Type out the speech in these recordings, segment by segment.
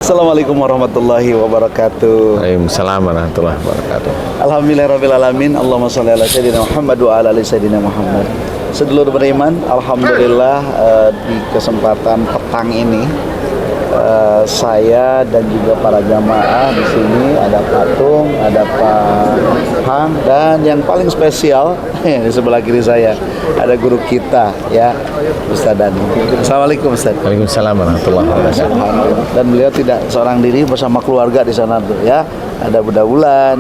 Assalamualaikum warahmatullahi wabarakatuh. Waalaikumsalam warahmatullahi wabarakatuh. Alhamdulillahirabbil alamin. Allahumma shalli ala sayyidina Muhammad wa ala ali sayyidina Muhammad. Sedulur beriman, alhamdulillah di kesempatan petang ini saya dan juga para jamaah di sini ada Pak Tung, ada Pak Hang, dan yang paling spesial di sebelah kiri saya ada guru kita ya, Ustaz Dani. Assalamualaikum Ustaz. Waalaikumsalam warahmatullahi wabarakatuh. Dan beliau tidak seorang diri, bersama keluarga di sana tuh ya. Ada Bunda Wulan,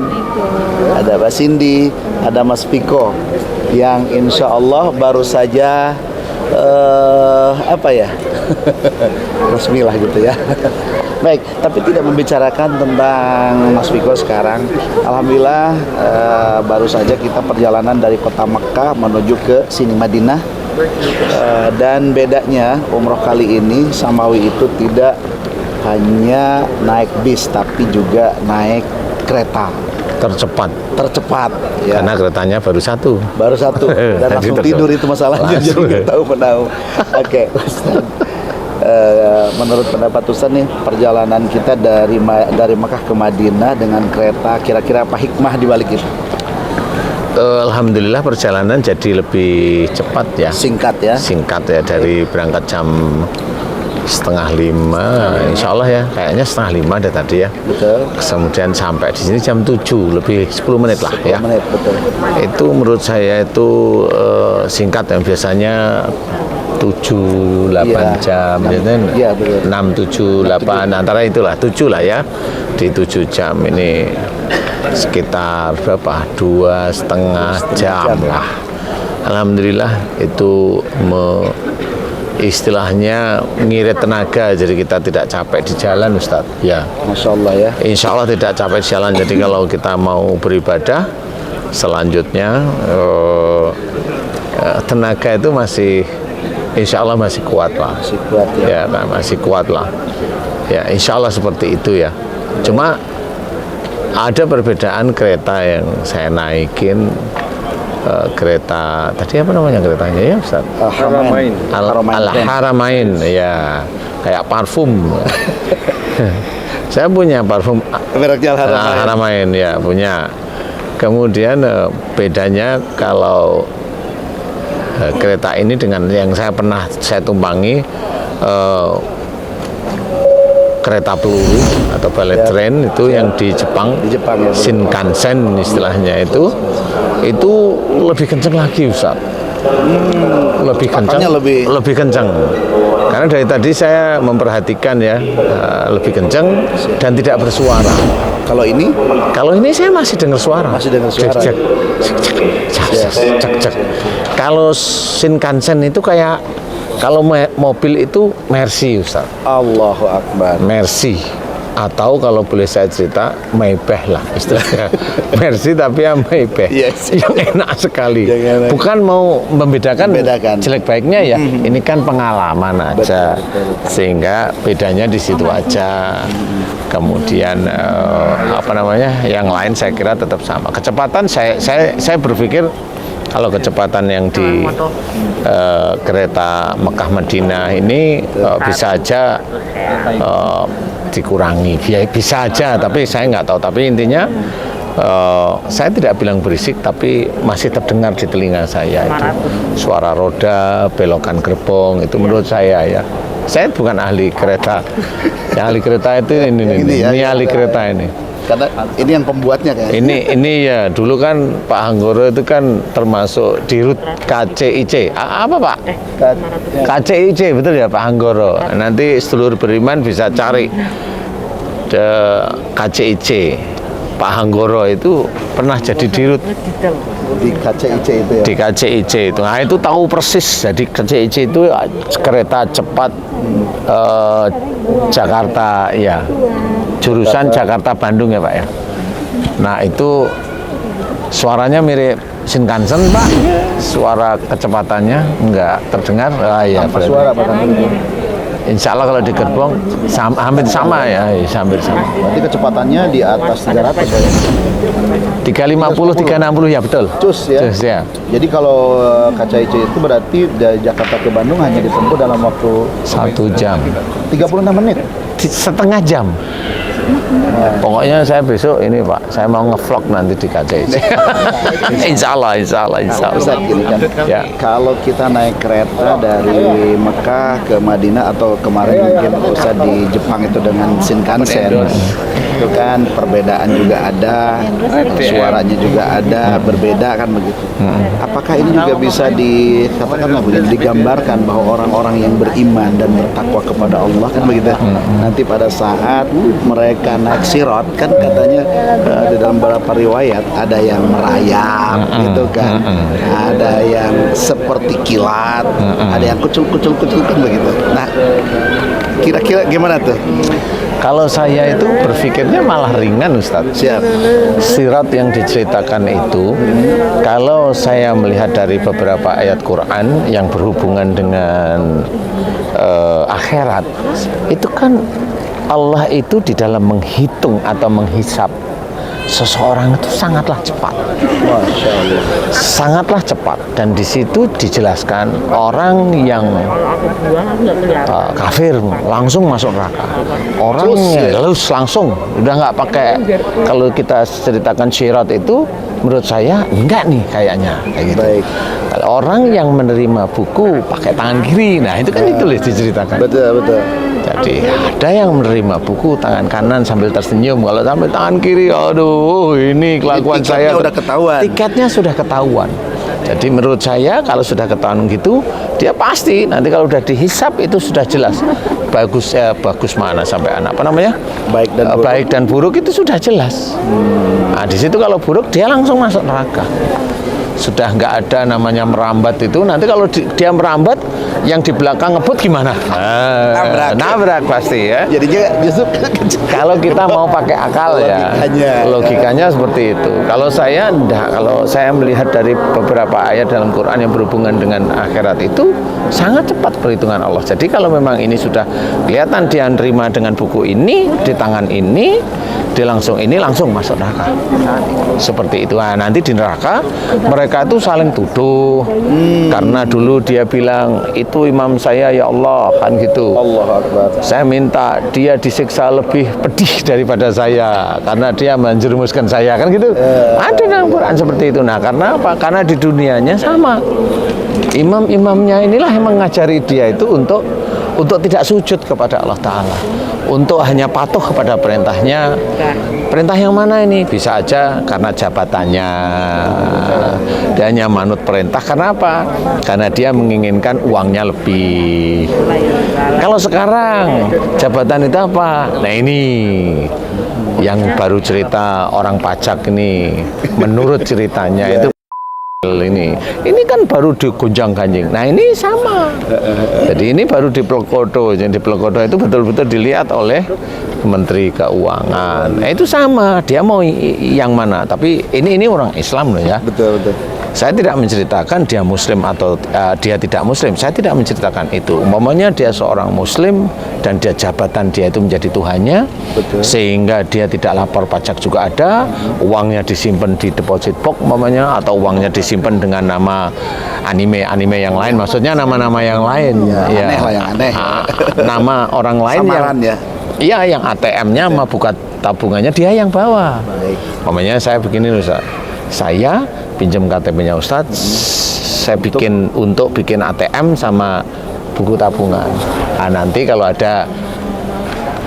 ada Mbak Cindy, ada Mas Piko yang insya Allah baru saja resmilah gitu ya. Baik, tapi tidak membicarakan tentang Mas Piko sekarang. Alhamdulillah baru saja kita perjalanan dari kota Mekah menuju ke sini Madinah. Dan bedanya umroh kali ini Samawi itu tidak hanya naik bis tapi juga naik kereta tercepat ya. Karena keretanya baru satu dan langsung tidur, itu masalahnya. Jadi tahu menahu. Oke, Ustaz. Menurut pendapat Ustaz nih, perjalanan kita dari Mekah ke Madinah dengan kereta, kira-kira apa hikmah di balik itu? Alhamdulillah perjalanan jadi lebih cepat ya. Singkat ya, dari berangkat jam 4:30, insya Allah ya, kayaknya 4:30 ada tadi ya. Betul. Kemudian sampai di sini jam 7, lebih 10 menit lah 10 ya. menit, betul. Itu menurut saya itu singkat yang biasanya 7-8 jam, iya, betul. 6-7-8 antara itulah 7 lah ya. Di 7 jam ini sekitar berapa? 2,5 jam lah. Alhamdulillah itu istilahnya ngirit tenaga, jadi kita tidak capek di jalan, Ustadz ya. Masya Allah ya. Insya Allah tidak capek di jalan. Jadi kalau kita mau beribadah selanjutnya tenaga itu masih insya Allah masih kuat lah. Masih kuat ya. Masih kuat lah. Ya insya Allah seperti itu ya. Cuma ada perbedaan kereta yang saya naikin. Kereta tadi apa namanya keretanya ya Ustaz? Al-Haramain ya, kayak parfum. Saya punya parfum mereknya Al-Haramain ya, punya. Kemudian bedanya kalau kereta ini dengan yang saya tumpangi, kereta peluru atau bullet train itu yang di Jepang ya, Shinkansen istilahnya itu lebih kencang lagi Ustaz. Lebih kencang. Karena dari tadi saya memperhatikan ya, lebih kencang dan tidak bersuara. Kalau ini saya masih dengar suara. Cek. Kalau Shinkansen itu kayak, kalau mobil itu Mercy Ustaz. Allahu Akbar. Mercy. Atau kalau boleh saya cerita, Maybach lah istilahnya. Mercy tapi ya Maybach. Yes. Yang enak sekali. Bukan mau membedakan jelek baiknya ya. Ini kan pengalaman aja. Sehingga bedanya di situ aja. Kemudian yang lain saya kira tetap sama. Kecepatan saya berpikir kalau kecepatan yang di kereta Mekah Madinah ini bisa aja dikurangi, bisa aja, tapi saya nggak tahu. Tapi intinya saya tidak bilang berisik, tapi masih terdengar di telinga saya itu suara roda, belokan gerbong, itu menurut saya ya. Saya bukan ahli kereta, yang ahli kereta itu ini ahli kereta ini. Karena ini yang pembuatnya kan. Ini ya, dulu kan Pak Hanggoro itu kan termasuk dirut KCIC. Apa Pak? KCIC, betul ya Pak Hanggoro. Nanti sedulur beriman bisa cari KCIC. Pak Hanggoro itu pernah jadi dirut di KCIC itu ya. Di KCIC itu. Nah, itu tahu persis. Jadi KCIC itu kereta cepat Jakarta ya. Jurusan Jakarta Bandung ya Pak ya. Nah itu suaranya mirip Shinkansen Pak. Suara kecepatannya enggak terdengar. Ya, suara Pak. Insya Allah kalau di gerbong hampir sama ya, hampir sama. Berarti kecepatannya di atas 300 ya? 350, 360 ya betul. Cus ya? Cus ya. Jadi kalau KCIC itu berarti dari Jakarta ke Bandung hanya ditempuh dalam waktu 1 jam. 36 menit? setengah jam. Pokoknya saya besok ini Pak, saya mau ngevlog nanti di KCC. Insya Allah. Ustaz, gini kan, Ya. kalau kita naik kereta dari Mekah ke Madinah atau kemarin mungkin Ustaz di Jepang itu dengan Shinkansen, itu kan perbedaan juga ada, suaranya juga ada, berbeda kan begitu. Apakah ini juga bisa dikatakanlah begitu, digambarkan bahwa orang-orang yang beriman dan bertakwa kepada Allah kan begitu, nanti pada saat mereka naik sirat kan katanya di dalam beberapa riwayat ada yang merayap gitu kan, ada yang seperti kilat, ada yang kucul kan begitu. Nah, kira-kira gimana tuh? Kalau saya itu berpikirnya malah ringan Ustadz. Siap. Sirat yang diceritakan itu, kalau saya melihat dari beberapa ayat Quran yang berhubungan dengan akhirat, itu kan Allah itu di dalam menghitung atau menghisap seseorang itu sangatlah cepat. Masya Allah. Sangatlah cepat, dan di situ dijelaskan orang yang kafir langsung masuk neraka. Orang lulus langsung, udah nggak pakai. Kalau kita ceritakan syirat itu, menurut saya enggak nih kayaknya kayak gitu. Baik. Kalau orang yang menerima buku pakai tangan kiri, nah itu kan ditulis diceritakan. Betul. Jadi ada yang menerima buku tangan kanan sambil tersenyum. Kalau sambil tangan kiri, aduh ini kelakuan saya. Udah ketahuan. Tiketnya sudah ketahuan. Jadi menurut saya kalau sudah ketahuan gitu, dia pasti nanti kalau udah dihisap itu sudah jelas. Bagus mana sampai apa namanya? Baik dan buruk itu sudah jelas. Nah, di situ kalau buruk dia langsung masuk neraka. Sudah nggak ada namanya merambat itu. Nanti kalau dia merambat, yang di belakang ngebut gimana? Nabrak pasti ya. Jadinya justru kalau kita mau pakai akal logikanya seperti itu. Kalau saya enggak, kalau saya melihat dari beberapa ayat dalam Quran yang berhubungan dengan akhirat itu sangat cepat perhitungan Allah. Jadi kalau memang ini sudah kelihatan dia nerima dengan buku ini di tangan ini, dia langsung masuk neraka. Seperti itu. Nah, nanti di neraka mereka itu saling tuduh karena dulu dia bilang itu imam saya ya Allah kan gitu. Allah Akbar. Saya minta dia disiksa lebih pedih daripada saya karena dia menjerumuskan saya kan gitu. Ada dalam Quran seperti itu. Nah, karena apa? Karena di dunianya sama. Imam-imamnya inilah yang mengajari dia itu untuk tidak sujud kepada Allah Ta'ala, untuk hanya patuh kepada perintahnya. Perintah yang mana ini? Bisa aja karena jabatannya, dia hanya manut perintah. Karena apa? Karena dia menginginkan uangnya lebih. Kalau sekarang jabatan itu apa? Nah ini yang baru cerita orang pajak ini, menurut ceritanya itu ini kan baru digonjang-ganjing. Nah ini sama. Jadi ini baru di Pelekoto. Yang di Pelekoto itu betul-betul dilihat oleh Menteri Keuangan. Nah, itu sama. Dia mau yang mana? Tapi ini orang Islam loh ya. Betul. Saya tidak menceritakan dia Muslim atau dia tidak Muslim. Saya tidak menceritakan itu. Umpamanya dia seorang Muslim dan dia jabatan dia itu menjadi Tuhannya, sehingga dia tidak lapor pajak juga ada, uangnya disimpan di deposit box umpamanya, atau uangnya disimpan dengan nama anime yang lain. Maksudnya nama-nama yang lain. Aneh lah yang aneh. Nama orang lain samaran yang iya, yang ATM-nya sama buka tabungannya dia yang bawa. Umpamanya saya begini loh, saya pinjam KTP-nya Ustadz, saya bikin ATM sama buku tabungan. Nah, nanti kalau ada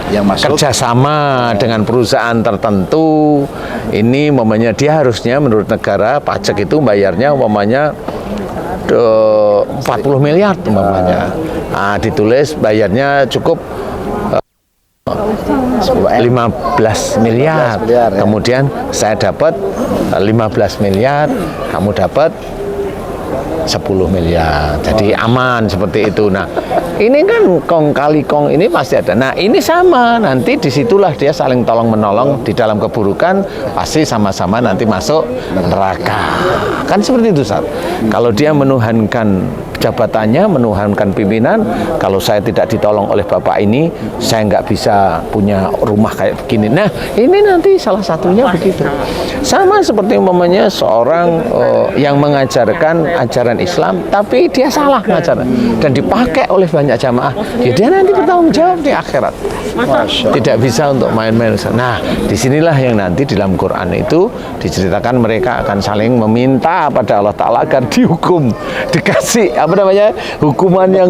yang masuk kerjasama dengan perusahaan tertentu, ini umpamanya dia harusnya menurut negara pajak itu bayarnya umpamanya 40 miliar umpamanya. Nah, ditulis bayarnya cukup 15 miliar. Kemudian saya dapat 15 miliar, kamu dapat 10 miliar. Jadi aman seperti itu. Nah, ini kan kong kali kong ini pasti ada. Nah, ini sama. Nanti disitulah dia saling tolong menolong di dalam keburukan, pasti sama-sama nanti masuk neraka. Kan seperti itu, Ustaz. Kalau dia menuhankan jabatannya, menuhankan pimpinan. Kalau saya tidak ditolong oleh bapak ini, saya nggak bisa punya rumah kayak begini. Nah, ini nanti salah satunya begitu. Sama seperti umpamanya seorang yang mengajarkan ajaran Islam, tapi dia salah ngajar dan dipakai oleh banyak jamaah, ya dia nanti bertanggung jawab di akhirat. Tidak bisa untuk main-main. Nah, disinilah yang nanti di dalam Quran itu diceritakan mereka akan saling meminta pada Allah Ta'ala agar dihukum, dikasih apa namanya hukuman yang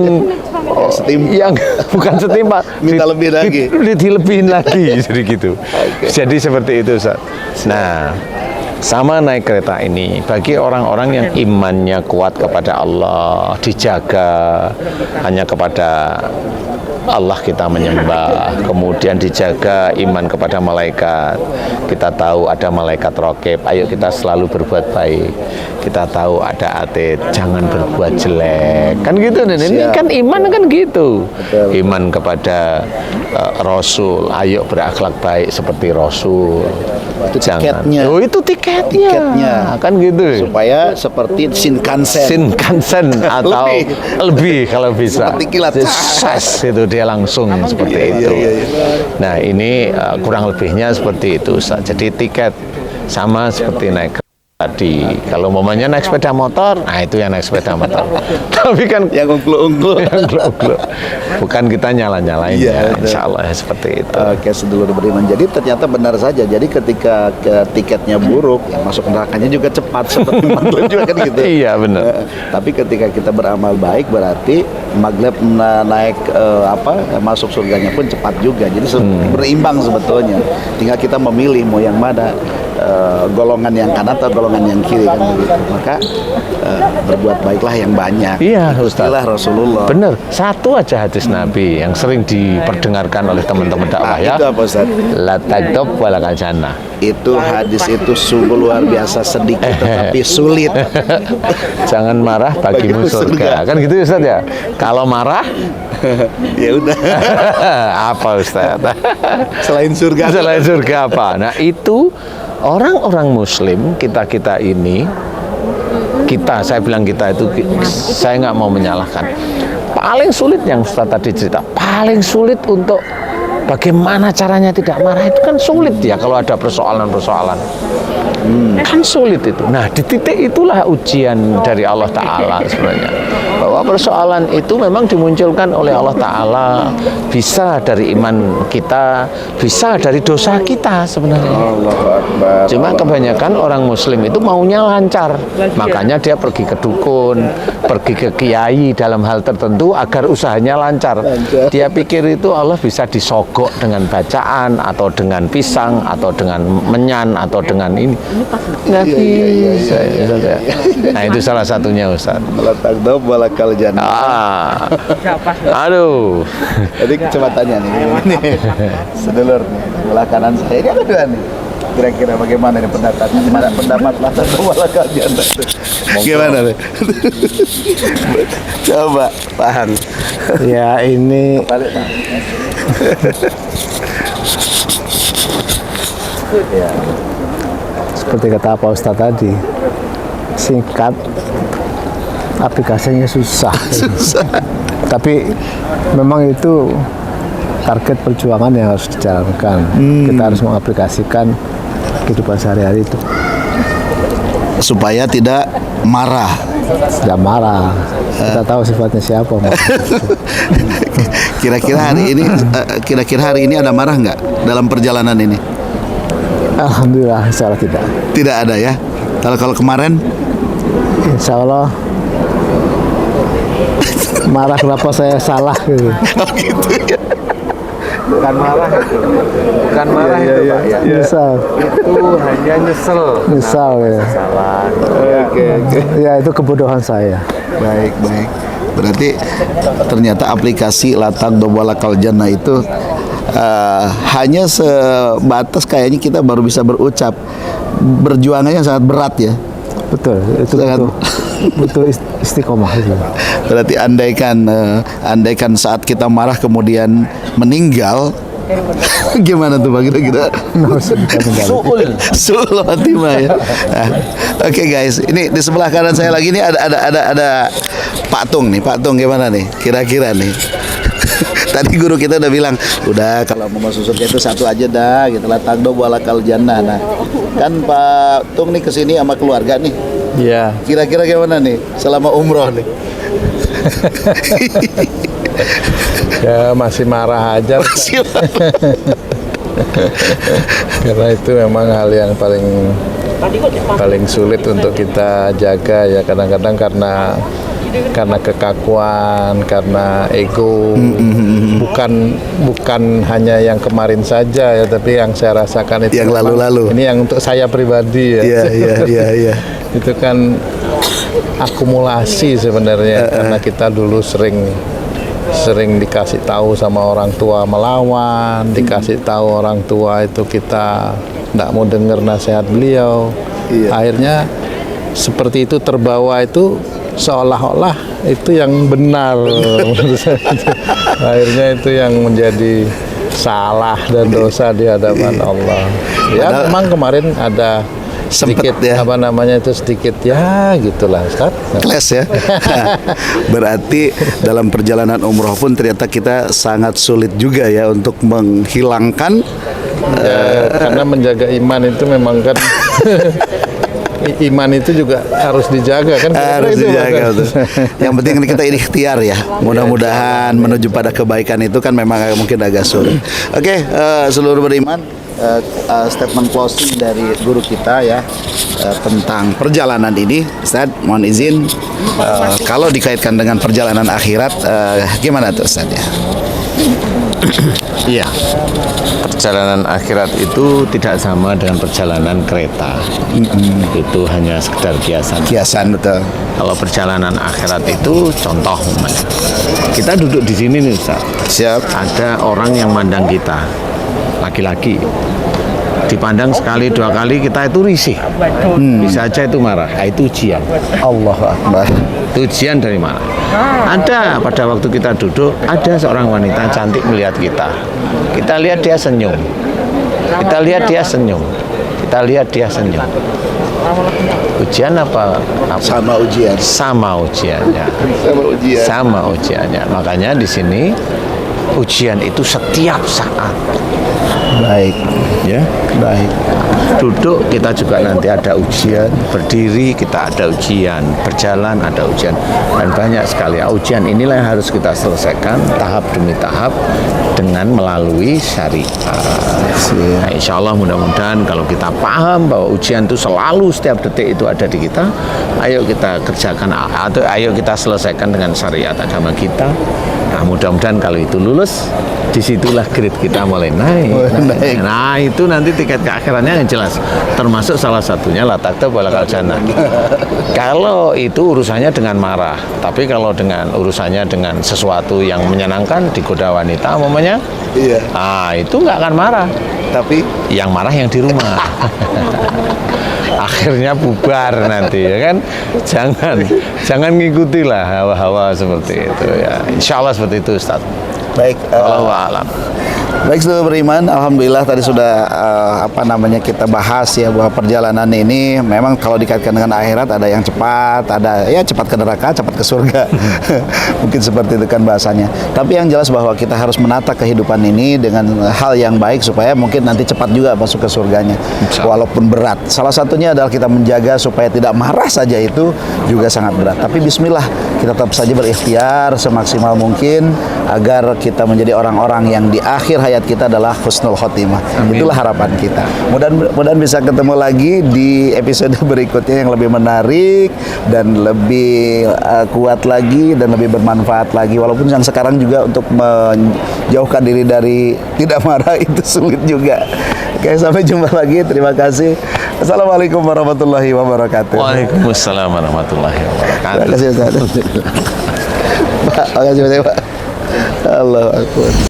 bukan setimpal, minta lebih lagi, dilebihin lagi, jadi gitu. Jadi seperti itu, Ustaz. Nah, sama naik kereta ini bagi orang-orang yang imannya kuat kepada Allah, dijaga hanya kepada Allah kita menyembah, kemudian dijaga iman kepada malaikat. Kita tahu ada malaikat raqib, ayo kita selalu berbuat baik. Kita tahu ada atid, jangan berbuat jelek. Kan gitu, ini kan iman kan gitu. Iman kepada Rasul, ayo berakhlak baik seperti Rasul. Itu tiketnya. Oh, itu tiketnya. Kan gitu. Supaya seperti Shinkansen atau lebih kalau bisa. Seperti kilat. Itu dia langsung seperti itu. Nah, ini kurang lebihnya seperti itu. Jadi tiket sama seperti naik tadi. Kalau momennya naik sepeda motor, nah itu yang naik sepeda motor. Tapi kan yang ungklu-ungklu, bukan kita nyala-nyalain ya, insya Allah ya, seperti itu. Oke, sedulur beriman. Jadi ternyata benar saja. Jadi ketika tiketnya buruk, ya masuk nerakanya juga cepat seperti Maghrib juga kan gitu. Iya benar. Tapi ketika kita beramal baik, berarti Maghrib naik masuk surganya pun cepat juga. Jadi berimbang sebetulnya. Tinggal kita memilih mau yang mana. Golongan yang kanan atau golongan yang kiri kan begitu. Maka berbuat baiklah yang banyak. Iya, Ustaz. Itulah Rasulullah. Benar. Satu aja hadis Nabi yang sering diperdengarkan oleh teman-teman dakwah ya. Itu apa, Ustaz? La taghdab walakal jannah. Itu hadis itu sungguh luar biasa, sedikit tetapi sulit. Jangan marah bagimu surga. Kan gitu Ustaz ya. Kalau marah ya udah. Apa Ustaz? Selain surga apa? Nah, itu orang-orang muslim kita ini, saya bilang kita itu, saya nggak mau menyalahkan. Paling sulit yang Ustaz tadi cerita, paling sulit untuk bagaimana caranya tidak marah itu kan sulit ya kalau ada persoalan-persoalan. Kan sulit itu. Nah, di titik itulah ujian dari Allah Ta'ala sebenarnya. Bahwa persoalan itu memang dimunculkan oleh Allah Ta'ala, bisa dari iman kita, bisa dari dosa kita sebenarnya. Cuma kebanyakan orang muslim itu maunya lancar. Makanya dia pergi ke dukun, pergi ke kiai dalam hal tertentu agar usahanya lancar. Dia pikir itu Allah bisa disogok dengan bacaan, atau dengan pisang, atau dengan menyan, atau dengan ini. Nggak bisa. Nah, itu salah satunya Ustaz. La taghdab walakal jannah. Aduh. Jadi coba tanya nih, sedulur nih, sebelah kanan saya ini ada dua nih. Kira-kira bagaimana nih pendapat la taghdab walakal jannah? Gimana nih? Coba paham. Ya ini Balik, Pak. Ya. seperti kata Pak Ustadz tadi, singkat, aplikasinya susah. Tapi memang itu target perjuangan yang harus dijalankan. Kita harus mengaplikasikan kehidupan sehari-hari itu. Supaya tidak marah. Tidak marah. Kita tahu sifatnya siapa. Kira-kira hari ini ada marah nggak dalam perjalanan ini? Alhamdulillah, insya Allah tidak. Tidak ada ya. Kalau kemarin, Insya Allah marah kenapa saya salah gitu. gitu ya. Bukan marah itu. Bukan marah itu, Pak. Ya. Nyesal. Itu hanya Nyesal ya. salah. Oke. Ya itu kebodohan saya. Baik. Berarti ternyata aplikasi La taghdab walakal jannah itu hanya sebatas kayaknya kita baru bisa berucap. Berjuangannya sangat berat ya. Betul. Itu butuh istiqomah itu. Berarti andaikan saat kita marah kemudian meninggal, Gimana tuh Pak kira-kira? Su'ul khotimah ya. Nah, Oke guys, ini di sebelah kanan saya lagi ini ada Pak Tung nih. Pak Tung gimana nih? Kira-kira nih. Tadi guru kita udah bilang, udah kalau mau masuk surga itu satu aja dah, gitu lah, tagdo walakal jannah. Nah, kan Pak Tung nih kesini sama keluarga nih. Iya. Kira-kira gimana nih selama umroh nih? Ya masih marah aja. Karena itu memang hal yang paling sulit untuk kita jaga ya, kadang-kadang karena kekakuan, karena ego, bukan hanya yang kemarin saja ya, tapi yang saya rasakan itu yang lalu-lalu. Ini yang untuk saya pribadi ya. Iya. Itu kan akumulasi sebenarnya, karena kita dulu sering dikasih tahu sama orang tua melawan, dikasih tahu orang tua itu kita tidak mau dengar nasihat beliau. Iya. Akhirnya seperti itu, terbawa itu seolah-olah itu yang benar. Akhirnya itu yang menjadi salah dan dosa di hadapan Allah. Ya memang kemarin ada sedikit ya. sedikit ya gitulah Ustaz. Kelas ya. Berarti dalam perjalanan umroh pun ternyata kita sangat sulit juga ya untuk menghilangkan karena menjaga iman itu memang kan iman itu juga harus dijaga kan. Harus dijaga tuh. Yang penting kan kita ikhtiar ya. Mudah-mudahan menuju pada kebaikan itu kan memang mungkin agak sulit. Oke, seluruh beriman, statement closing dari guru kita ya tentang perjalanan ini. Ustaz, mohon izin kalau dikaitkan dengan perjalanan akhirat, gimana tuh Ustaz ya? Iya, perjalanan akhirat itu tidak sama dengan perjalanan kereta. Itu hanya sekedar kiasan. Kiasan, betul. Kalau perjalanan akhirat itu contoh, kita duduk di sini nih Ustaz. Siap. Ada orang yang mandang kita, laki-laki, dipandang sekali dua kali kita itu risih, bisa aja itu marah. Nah, itu ujian. Allahu Akbar. Itu ujian dari mana? Ada pada waktu kita duduk, ada seorang wanita cantik melihat kita. Kita lihat dia senyum. Kita lihat dia senyum. Kita lihat dia senyum. Ujian apa? Sama ujian. Sama ujiannya. Sama ujian. Sama ujiannya. Makanya di sini ujian itu setiap saat. Baik. Ya, Baik. duduk kita juga nanti ada ujian, berdiri kita ada ujian, berjalan ada ujian, dan banyak sekali ujian. Inilah yang harus kita selesaikan tahap demi tahap dengan melalui syariat. Nah, insya Allah mudah-mudahan kalau kita paham bahwa ujian itu selalu setiap detik itu ada di kita, ayo kita kerjakan atau ayo kita selesaikan dengan syariat agama kita. Nah, mudah-mudahan kalau itu lulus, disitulah grade kita mulai naik. Nah, itu nanti tiket ke akhiratnya yang jelas. Termasuk salah satunya la taqta walakal jannah. Kalau itu urusannya dengan marah, tapi kalau dengan urusannya dengan sesuatu yang menyenangkan, digoda wanita umpamanya, Iya. itu nggak akan marah. Tapi Yang marah yang di rumah. Akhirnya bubar nanti ya kan. Jangan ngikutilah hawa-hawa seperti itu ya. Insya Allah seperti itu Ustaz. baik. Wallahu a'lam. Baik, saudara beriman, alhamdulillah tadi sudah kita bahas ya bahwa perjalanan ini memang kalau dikaitkan dengan akhirat ada yang cepat, ada ya cepat ke neraka, cepat ke surga. Mungkin seperti itu kan bahasanya. Tapi yang jelas bahwa kita harus menata kehidupan ini dengan hal yang baik supaya mungkin nanti cepat juga masuk ke surganya. Walaupun berat. Salah satunya adalah kita menjaga supaya tidak marah saja, itu juga sangat berat. Tapi bismillah, kita tetap saja berikhtiar semaksimal mungkin agar kita menjadi orang-orang yang di akhir hayat kita adalah husnul khotimah. Itulah harapan kita. Mudah-mudahan bisa ketemu lagi di episode berikutnya yang lebih menarik dan lebih kuat lagi dan lebih bermanfaat lagi. Walaupun yang sekarang juga untuk menjauhkan diri dari tidak marah itu sulit juga. Oke, sampai jumpa lagi. Terima kasih. Assalamualaikum warahmatullahi wabarakatuh. Waalaikumsalam warahmatullahi wabarakatuh. Terima kasih Ustaz. Pak, makasih banyak Pak. Allahu Akbar.